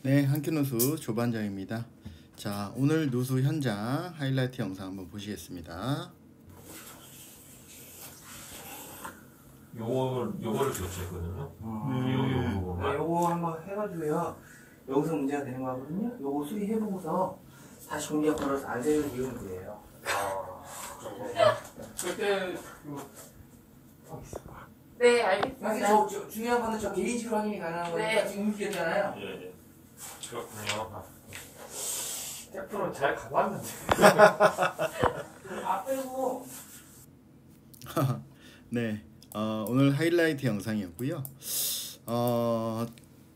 네, 한큐누수 조반장입니다. 자, 오늘 누수 현장 하이라이트 영상 한번 보시겠습니다. 요거를 교체했거든요. 요거 한번 해가지고요. 여기서 문제가 되는 거거든요. 요거 수리해보고서 다시 공기압 걸어서 안전을 이으면 돼요. 그때 네, 알겠습니다. 선생님, 저 중요한 거는 저 게이지로 확인이 가능한 거니까 네. 지금 움직였잖아요. 예. 그렇군요. 테프론 잘 가봤는데. 앞에고 네, 오늘 하이라이트 영상이었고요.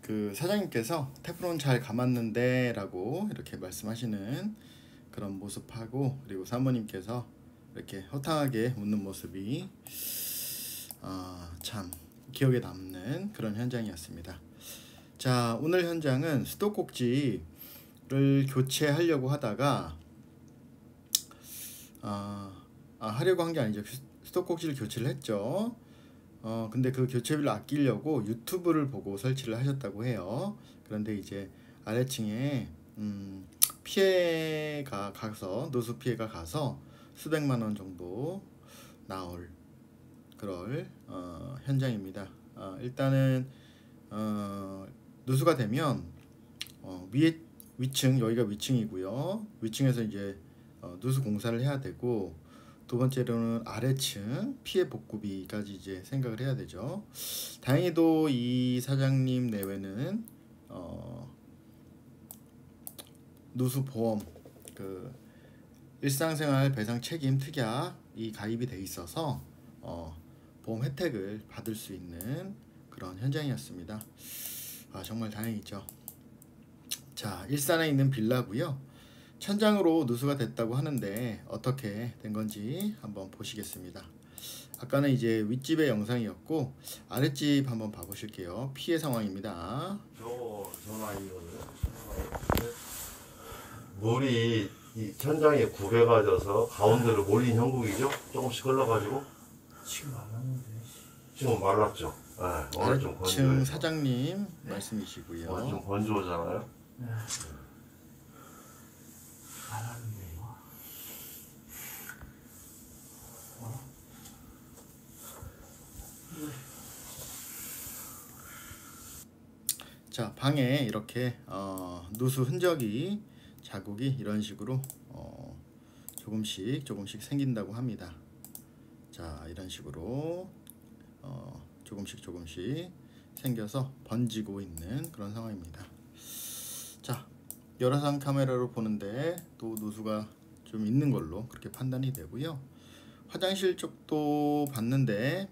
그 사장님께서 테프론 잘 감았는데 라고 이렇게 말씀하시는 그런 모습하고, 그리고 사모님께서 이렇게 허탕하게 웃는 모습이 참 기억에 남는 그런 현장이었습니다. 자, 오늘 현장은 수도꼭지를 교체하려고 하다가 하려고 한 게 아니죠. 수도꼭지를 교체를 했죠. 근데 그 교체비를 아끼려고 유튜브를 보고 설치를 하셨다고 해요. 그런데 이제 아래층에 피해가 가서, 누수 피해가 가서 수백만 원 정도 나올 그럴 현장입니다. 일단은 누수가 되면 위층, 여기가 위층이고요. 위층에서 이제 누수 공사를 해야 되고, 두 번째로는 아래층 피해 복구비까지 이제 생각을 해야 되죠. 다행히도 이 사장님 내외는 누수 보험, 그 일상생활 배상 책임 특약이 가입이 돼 있어서 보험 혜택을 받을 수 있는 그런 현장이었습니다. 정말 다행이죠. 자, 일산에 있는 빌라고요. 천장으로 누수가 됐다고 하는데 어떻게 된 건지 한번 보시겠습니다. 아까는 이제 윗집의 영상이었고, 아랫집 한번 봐보실게요. 피해 상황입니다. 전화이거든요. 물이 이 천장에 구배가 져서 가운데로 몰린 형국이죠. 조금씩 흘러가지고 지금 말랐는데. 지금 말랐죠. 네, 오늘 좀 아래층 건조해요. 사장님 말씀이시고요. 오늘 좀 건조하잖아요. 말랐는데 이거. 자, 방에 이렇게 누수 흔적이, 자국이 이런 식으로 조금씩 생긴다고 합니다. 자, 이런 식으로 조금씩 생겨서 번지고 있는 그런 상황입니다. 자, 열화상 카메라로 보는데 또 누수가 좀 있는 걸로 그렇게 판단이 되고요. 화장실 쪽도 봤는데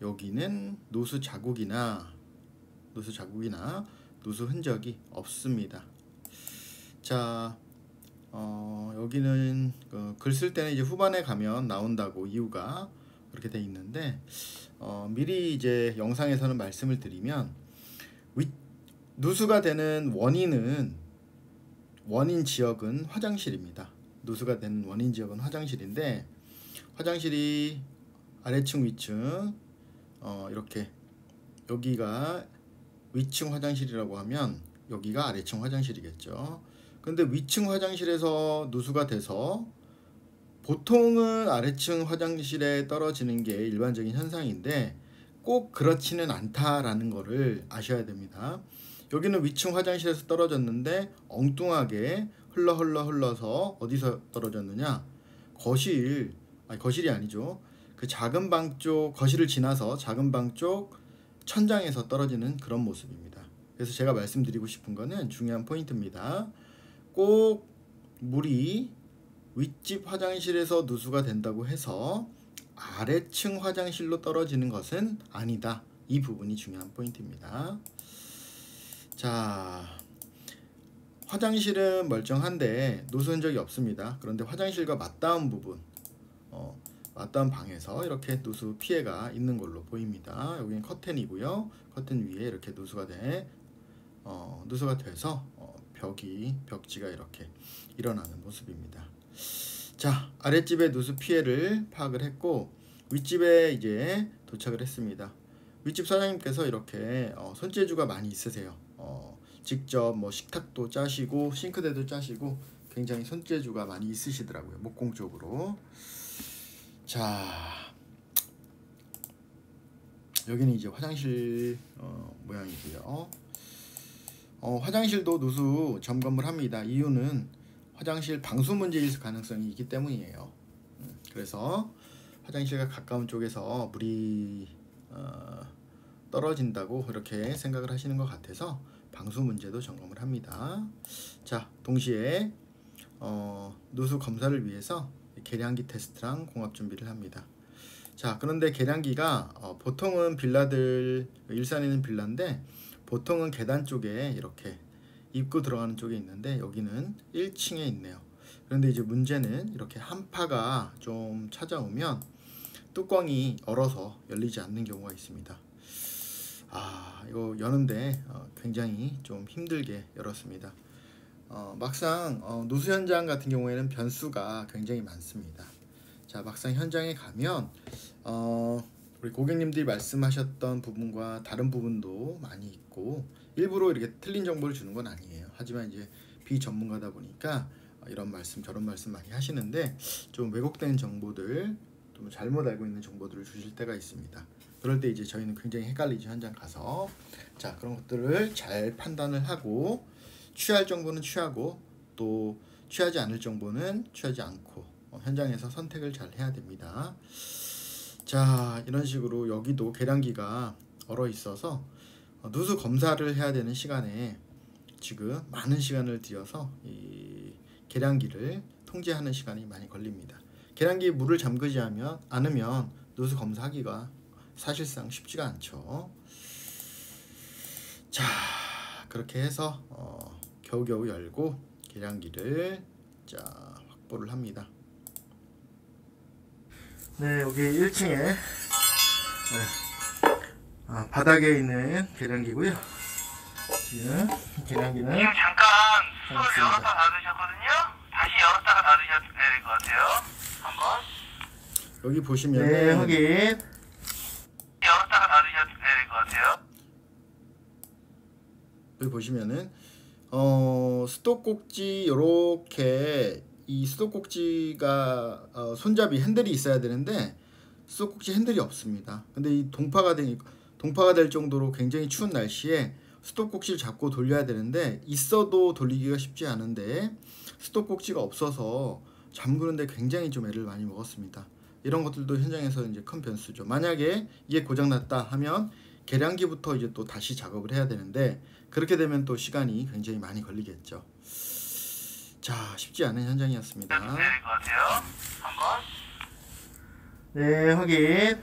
여기는 누수 자국이나 누수 흔적이 없습니다. 자, 여기는 글 쓸 때는 이제 후반에 가면 나온다고 이유가 그렇게 돼 있는데, 미리 이제 영상에서는 말씀을 드리면, 누수가 되는 원인 지역은 화장실입니다. 누수가 되는 원인 지역은 화장실인데, 화장실이 아래층 위층 이렇게, 여기가 위층 화장실이라고 하면 여기가 아래층 화장실이겠죠. 근데 위층 화장실에서 누수가 돼서 보통은 아래층 화장실에 떨어지는 게 일반적인 현상인데 꼭 그렇지는 않다라는 거를 아셔야 됩니다. 여기는 위층 화장실에서 떨어졌는데 엉뚱하게 흘러서 어디서 떨어졌느냐, 거실이 아니죠. 그 작은 방 쪽, 거실을 지나서 작은 방 쪽 천장에서 떨어지는 그런 모습입니다. 그래서 제가 말씀드리고 싶은 거는 중요한 포인트입니다. 꼭 물이 윗집 화장실에서 누수가 된다고 해서 아래층 화장실로 떨어지는 것은 아니다. 이 부분이 중요한 포인트입니다. 자, 화장실은 멀쩡한데 누수 흔적이 없습니다. 그런데 화장실과 맞닿은 부분, 맞닿은 방에서 이렇게 누수 피해가 있는 걸로 보입니다. 여기는 커튼이고요. 커튼 위에 이렇게 누수가 돼서 벽지가 이렇게 일어나는 모습입니다. 자, 아랫집의 누수 피해를 파악을 했고 윗집에 이제 도착을 했습니다. 윗집 사장님께서 이렇게 손재주가 많이 있으세요. 직접 뭐 식탁도 짜시고 싱크대도 짜시고 굉장히 손재주가 많이 있으시더라고요. 목공 쪽으로. 자, 여기는 이제 화장실 모양이고요. 화장실도 누수 점검을 합니다. 이유는 화장실 방수 문제일 가능성이 있기 때문이에요. 그래서 화장실과 가까운 쪽에서 물이 떨어진다고 그렇게 생각을 하시는 것 같아서 방수 문제도 점검을 합니다. 자, 동시에 누수 검사를 위해서 계량기 테스트랑 공합 준비를 합니다. 자, 그런데 계량기가 보통은 빌라들, 일산에 있는 빌라인데 보통은 계단 쪽에 이렇게 입구 들어가는 쪽에 있는데 여기는 1층에 있네요. 그런데 이제 문제는 이렇게 한파가 좀 찾아오면 뚜껑이 얼어서 열리지 않는 경우가 있습니다. 이거 여는데 굉장히 좀 힘들게 열었습니다. 막상 누수 현장 같은 경우에는 변수가 굉장히 많습니다. 자, 막상 현장에 가면 우리 고객님들이 말씀하셨던 부분과 다른 부분도 많이 있고 일부러 이렇게 틀린 정보를 주는 건 아니에요. 하지만 이제 비전문가다 보니까 이런 말씀 저런 말씀 많이 하시는데 좀 왜곡된 정보들, 좀 잘못 알고 있는 정보들을 주실 때가 있습니다. 그럴 때 이제 저희는 굉장히 헷갈리죠. 현장 가서. 자, 그런 것들을 잘 판단을 하고 취할 정보는 취하고 또 취하지 않을 정보는 취하지 않고 현장에서 선택을 잘 해야 됩니다. 자, 이런 식으로 여기도 계량기가 얼어 있어서 누수 검사를 해야 되는 시간에 지금 많은 시간을 들여서 이 계량기를 통제하는 시간이 많이 걸립니다. 계량기에 물을 잠그지 않으면 누수 검사하기가 사실상 쉽지가 않죠. 자, 그렇게 해서 겨우겨우 열고 계량기를 확보를 합니다. 네, 여기 1층에 바닥에 있는 계량기고요. 지금 계량기는 지금 잠깐 수도를 열었다 닫으셨거든요. 다시 열었다가 닫으셔야 될 것 같아요. 한번 여기 보시면 네, 확인. 열었다가 닫으셔야 될 것 같아요. 여기 보시면은 수도꼭지 요렇게 이 수도꼭지가 손잡이 핸들이 있어야 되는데 수도꼭지 핸들이 없습니다. 근데 이 동파가 될 정도로 굉장히 추운 날씨에 수도꼭지를 잡고 돌려야 되는데 있어도 돌리기가 쉽지 않은데 수도꼭지가 없어서 잠그는데 굉장히 좀 애를 많이 먹었습니다. 이런 것들도 현장에서 이제 큰 변수죠. 만약에 이게 고장났다 하면 계량기부터 이제 또 다시 작업을 해야 되는데 그렇게 되면 또 시간이 굉장히 많이 걸리겠죠. 자, 쉽지 않은 현장이었습니다. 네, 확인.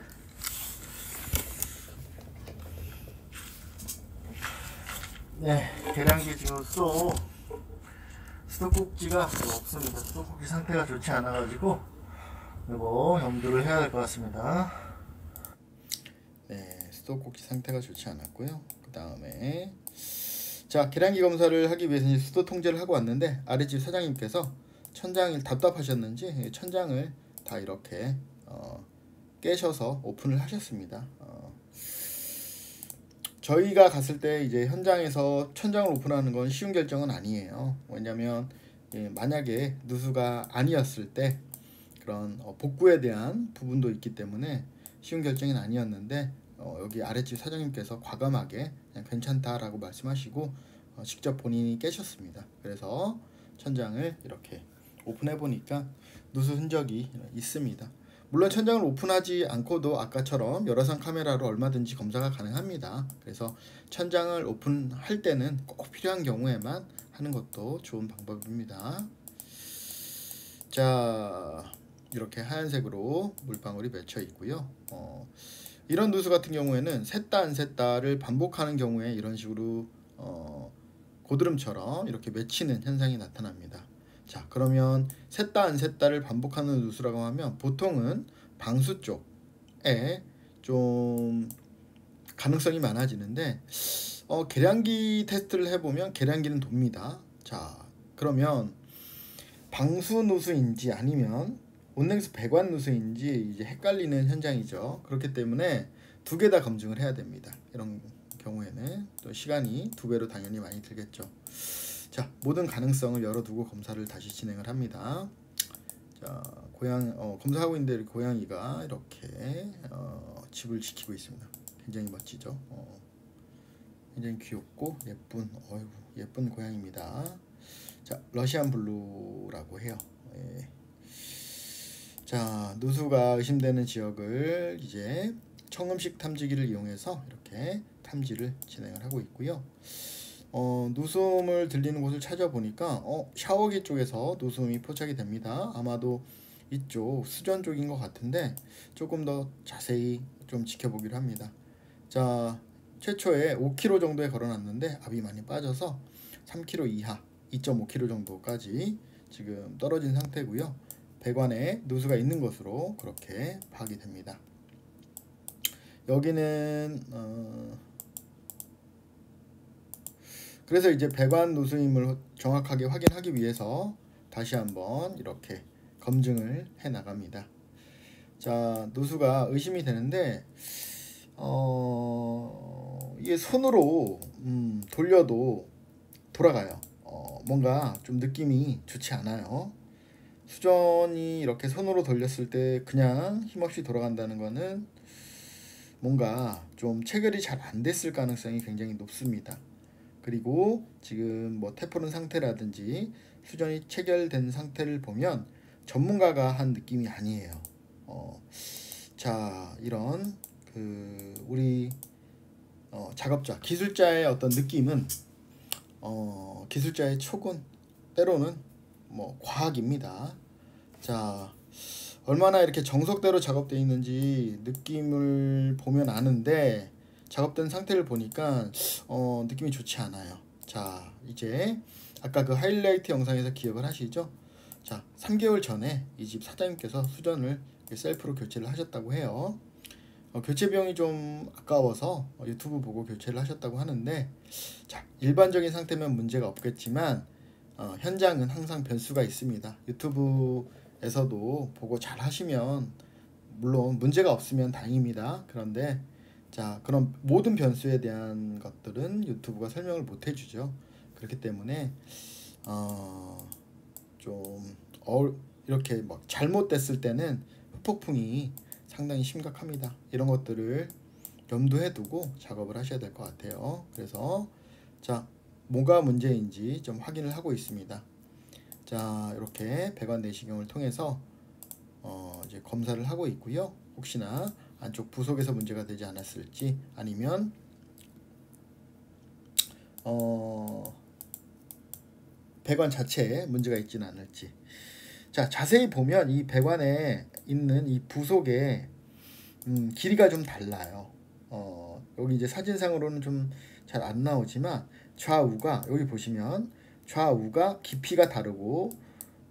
네, 계량기 지금 수도꼭지가 없습니다. 수도꼭지 상태가 좋지 않아가지고 이거 염두를 해야 될 것 같습니다. 네, 수도꼭지 상태가 좋지 않았고요. 그 다음에 자, 계량기 검사를 하기 위해서 이제 수도 통제를 하고 왔는데 아랫집 사장님께서 천장을 답답하셨는지 천장을 다 이렇게 깨셔서 오픈을 하셨습니다. 저희가 갔을 때 이제 현장에서 천장을 오픈하는 건 쉬운 결정은 아니에요. 왜냐면 만약에 누수가 아니었을 때 그런 복구에 대한 부분도 있기 때문에 쉬운 결정은 아니었는데 여기 아랫집 사장님께서 과감하게 그냥 괜찮다라고 말씀하시고 직접 본인이 깨셨습니다. 그래서 천장을 이렇게 오픈해 보니까 누수 흔적이 있습니다. 물론 천장을 오픈하지 않고도 아까처럼 열화상 카메라로 얼마든지 검사가 가능합니다. 그래서 천장을 오픈할 때는 꼭 필요한 경우에만 하는 것도 좋은 방법입니다. 자, 이렇게 하얀색으로 물방울이 맺혀 있고요. 이런 누수 같은 경우에는 샜다 안 샜다를 반복하는 경우에 이런 식으로 고드름처럼 이렇게 맺히는 현상이 나타납니다. 자, 그러면 샜다 안 샜다를 반복하는 누수라고 하면 보통은 방수 쪽에 좀 가능성이 많아지는데 계량기 테스트를 해보면 계량기는 돕니다. 자, 그러면 방수 누수인지 아니면 온냉수 배관 누수인지 이제 헷갈리는 현장이죠. 그렇기 때문에 두 개 다 검증을 해야 됩니다. 이런 경우에는 또 시간이 2배로 당연히 많이 들겠죠. 자, 모든 가능성을 열어두고 검사를 다시 진행을 합니다. 자, 검사하고 있는데 고양이가 이렇게 집을 지키고 있습니다. 굉장히 멋지죠. 굉장히 귀엽고 예쁜 고양이입니다. 자, 러시안 블루라고 해요. 예. 자, 누수가 의심되는 지역을 이제 청음식 탐지기를 이용해서 이렇게 탐지를 진행을 하고 있고요. 누수음을 들리는 곳을 찾아보니까 샤워기 쪽에서 누수음이 포착이 됩니다. 아마도 이쪽 수전 쪽인 것 같은데 조금 더 자세히 좀 지켜보기로 합니다. 자, 최초에 5kg 정도에 걸어놨는데 압이 많이 빠져서 3kg 이하 2.5kg 정도까지 지금 떨어진 상태고요. 배관에 누수가 있는 것으로 그렇게 파악이 됩니다. 여기는 그래서 이제 배관 누수임을 정확하게 확인하기 위해서 다시 한번 이렇게 검증을 해 나갑니다. 자, 누수가 의심이 되는데 이게 손으로 돌려도 돌아가요. 뭔가 좀 느낌이 좋지 않아요. 수전이 이렇게 손으로 돌렸을 때 그냥 힘없이 돌아간다는 거는 뭔가 좀 체결이 잘 안 됐을 가능성이 굉장히 높습니다. 그리고 지금 뭐 테프론 상태라든지 수전이 체결된 상태를 보면 전문가가 한 느낌이 아니에요. 자, 이런 우리 작업자, 기술자의 어떤 느낌은 기술자의 촉은 때로는 뭐 과학입니다. 자, 얼마나 이렇게 정석대로 작업되어 있는지 느낌을 보면 아는데 작업된 상태를 보니까 느낌이 좋지 않아요. 자, 이제 아까 그 하이라이트 영상에서 기억을 하시죠? 자, 3개월 전에 이 집 사장님께서 수전을 셀프로 교체를 하셨다고 해요. 교체 비용이 좀 아까워서 유튜브 보고 교체를 하셨다고 하는데, 자, 일반적인 상태면 문제가 없겠지만 현장은 항상 변수가 있습니다. 유튜브에서도 보고 잘 하시면 물론 문제가 없으면 다행입니다. 그런데 자, 그럼 모든 변수에 대한 것들은 유튜브가 설명을 못 해주죠. 그렇기 때문에 이렇게 막 잘못됐을 때는 후폭풍이 상당히 심각합니다. 이런 것들을 염두에 두고 작업을 하셔야 될 것 같아요. 그래서 자, 뭐가 문제인지 좀 확인을 하고 있습니다. 자, 이렇게 배관 내시경을 통해서 이제 검사를 하고 있고요. 혹시나 안쪽 부속에서 문제가 되지 않았을지, 아니면 배관 자체에 문제가 있지는 않을지. 자, 자세히 보면 이 배관에 있는 이 부속의 길이가 좀 달라요. 여기 이제 사진상으로는 좀 잘 안 나오지만 좌우가, 여기 보시면 좌우가 깊이가 다르고,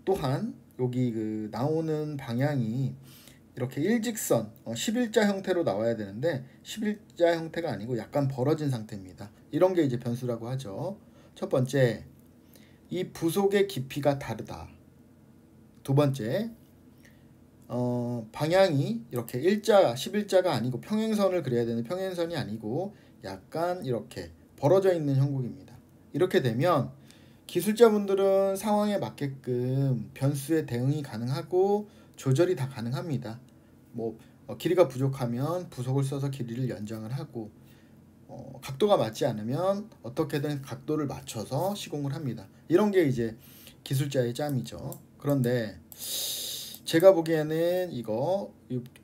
또한 여기 그 나오는 방향이 이렇게 일직선 11자 형태로 나와야 되는데 11자 형태가 아니고 약간 벌어진 상태입니다. 이런 게 이제 변수라고 하죠. 첫 번째, 이 부속의 깊이가 다르다. 두 번째, 방향이 이렇게 11자가 아니고 평행선을 그려야 되는 평행선이 아니고 약간 이렇게 벌어져 있는 형국입니다. 이렇게 되면 기술자분들은 상황에 맞게끔 변수에 대응이 가능하고 조절이 다 가능합니다. 뭐 길이가 부족하면 부속을 써서 길이를 연장을 하고, 각도가 맞지 않으면 어떻게든 각도를 맞춰서 시공을 합니다. 이런 게 이제 기술자의 짬이죠. 그런데 제가 보기에는 이거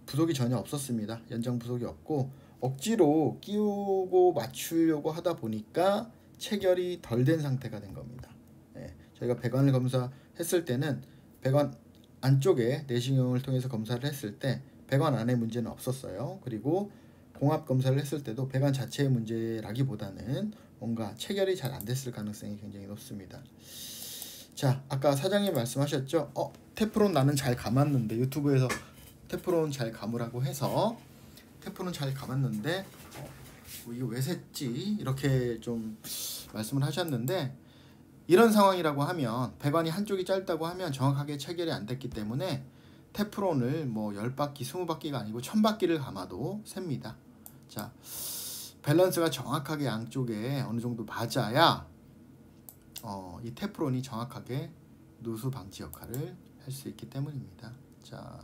부속이 전혀 없었습니다. 연장 부속이 없고 억지로 끼우고 맞추려고 하다 보니까 체결이 덜 된 상태가 된 겁니다. 네, 저희가 배관을 검사했을 때는 배관 안쪽에 내시경을 통해서 검사를 했을 때 배관 안에 문제는 없었어요. 그리고 공합 검사를 했을 때도 배관 자체의 문제라기보다는 뭔가 체결이 잘 안 됐을 가능성이 굉장히 높습니다. 자, 아까 사장님 말씀하셨죠? 테프론 나는 잘 감았는데, 유튜브에서 테프론 잘 감으라고 해서 테프론 잘 감았는데 이게 왜 샜지? 이렇게 좀 말씀을 하셨는데, 이런 상황이라고 하면 배관이 한쪽이 짧다고 하면 정확하게 체결이 안 됐기 때문에 테프론을 뭐 10바퀴, 20바퀴가 아니고 1000바퀴를 감아도 셉니다. 자, 밸런스가 정확하게 양쪽에 어느 정도 맞아야 이 테프론이 정확하게 누수 방지 역할을 할 수 있기 때문입니다. 자,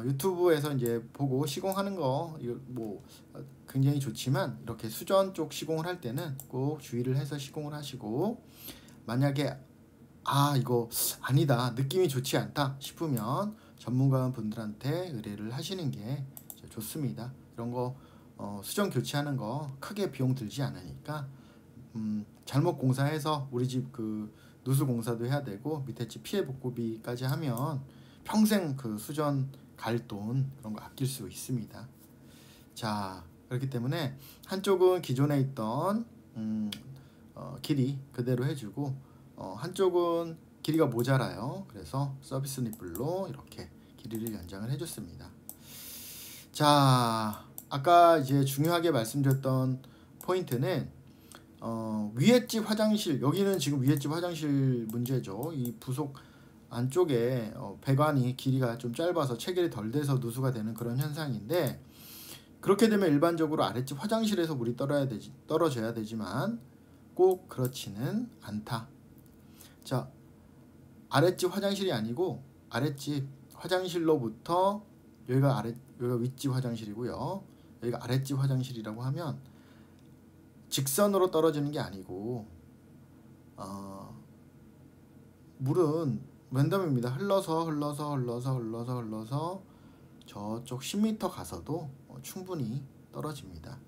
유튜브에서 이제 보고 시공하는 거 이거 뭐 굉장히 좋지만 이렇게 수전 쪽 시공을 할 때는 꼭 주의를 해서 시공을 하시고, 만약에 이거 아니다, 느낌이 좋지 않다 싶으면 전문가 분들한테 의뢰를 하시는 게 좋습니다. 이런 거 수전 교체하는 거 크게 비용 들지 않으니까 잘못 공사해서 우리 집 그 누수 공사도 해야 되고 밑에 집 피해 복구비까지 하면 평생 그 수전 갈 돈 그런 거 아낄 수 있습니다. 자, 그렇기 때문에 한쪽은 기존에 있던 길이 그대로 해주고 한쪽은 길이가 모자라요. 그래서 서비스 니플로 이렇게 길이를 연장을 해줬습니다. 자, 아까 이제 중요하게 말씀드렸던 포인트는 위에 집 화장실, 여기는 지금 위에 집 화장실 문제죠. 이 부속 안쪽에 배관이 길이가 좀 짧아서 체결이 덜 돼서 누수가 되는 그런 현상인데, 그렇게 되면 일반적으로 아랫집 화장실에서 물이 떨어져야 되지만 꼭 그렇지는 않다. 자, 아랫집 화장실이 아니고 아랫집 화장실로부터 여기가 윗집 화장실이고요. 여기가 아랫집 화장실이라고 하면 직선으로 떨어지는 게 아니고 물은 랜덤입니다. 흘러서 저쪽 10m 가서도 충분히 떨어집니다.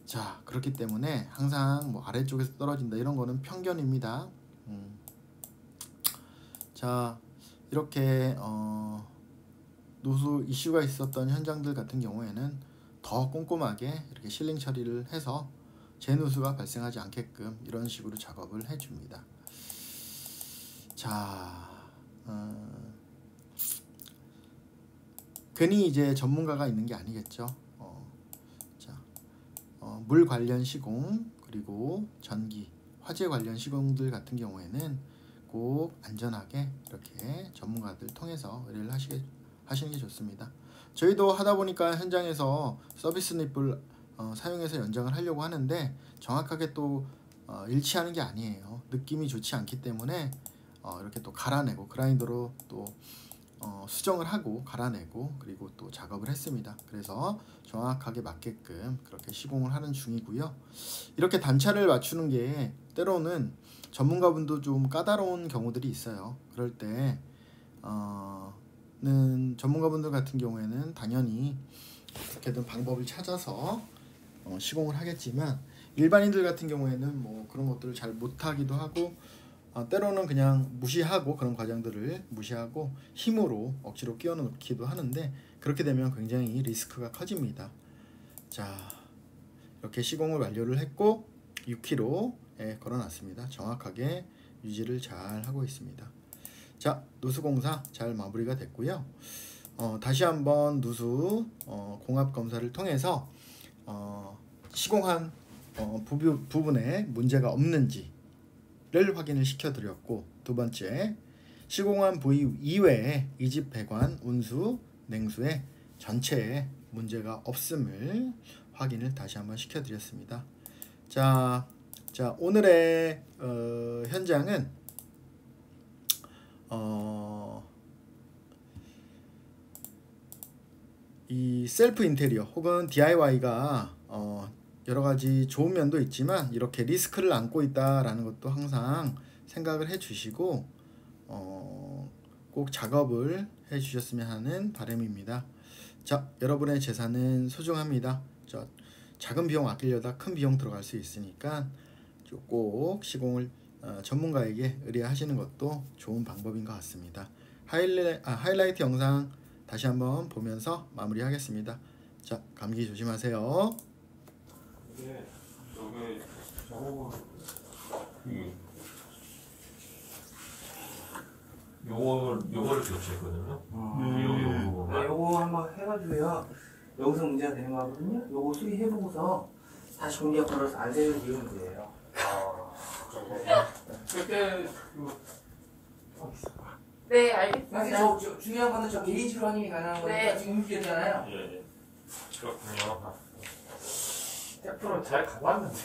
자, 그렇기 때문에 항상 뭐 아래쪽에서 떨어진다 이런 거는 편견입니다. 자, 이렇게 누수 이슈가 있었던 현장들 같은 경우에는 더 꼼꼼하게 이렇게 실링 처리를 해서 재누수가 발생하지 않게끔 이런 식으로 작업을 해줍니다. 자, 괜히 이제 전문가가 있는 게 아니겠죠. 물 관련 시공 그리고 전기, 화재 관련 시공들 같은 경우에는 꼭 안전하게 이렇게 전문가들 통해서 의뢰를 하시는 게 좋습니다. 저희도 하다 보니까 현장에서 서비스 닙을 사용해서 연장을 하려고 하는데 정확하게 또 일치하는 게 아니에요. 느낌이 좋지 않기 때문에 이렇게 또 갈아내고 그라인더로 또 수정을 하고 갈아내고 그리고 또 작업을 했습니다. 그래서 정확하게 맞게끔 그렇게 시공을 하는 중이고요. 이렇게 단차를 맞추는 게 때로는 전문가분도 좀 까다로운 경우들이 있어요. 그럴 때 전문가분들 같은 경우에는 당연히 어떻게든 방법을 찾아서 시공을 하겠지만, 일반인들 같은 경우에는 뭐 그런 것들을 잘 못하기도 하고 때로는 그냥 무시하고 그런 과정들을 무시하고 힘으로 억지로 끼워 넣기도 하는데, 그렇게 되면 굉장히 리스크가 커집니다. 자, 이렇게 시공을 완료를 했고 6km에 걸어놨습니다. 정확하게 유지를 잘 하고 있습니다. 자, 누수공사 잘 마무리가 됐고요. 다시 한번 누수 공합 검사를 통해서 시공한 부분에 문제가 없는지를 확인을 시켜드렸고, 두 번째, 시공한 부위 이외에 이 집 배관, 운수, 냉수에 전체에 문제가 없음을 확인을 다시 한번 시켜드렸습니다. 자, 오늘의 현장은 이 셀프 인테리어 혹은 DIY가 여러가지 좋은 면도 있지만 이렇게 리스크를 안고 있다라는 것도 항상 생각을 해주시고 꼭 작업을 해주셨으면 하는 바람입니다. 자, 여러분의 재산은 소중합니다. 작은 비용 아끼려다 큰 비용 들어갈 수 있으니까 꼭 시공을 전문가에게 의뢰하시는 것도 좋은 방법인 것 같습니다. 하이라이트 영상 다시 한번 보면서 마무리하겠습니다. 자, 감기 조심하세요. 이게 여기 요거를 교체했거든요. 요거 한번 해가지고요. 여기서 문제가 되는 거거든요. 요거 수리해보고서 다시 공기가 걸어서 안되는 이유는 뭐예요? 그때 네, 선생님 알겠습니다. 저 중요한 거는 저 게이지로 확인이 가능한 거니까 네. 지금 움직였잖아요. 예. 그렇군요. 앞으로 잘 가봤는데.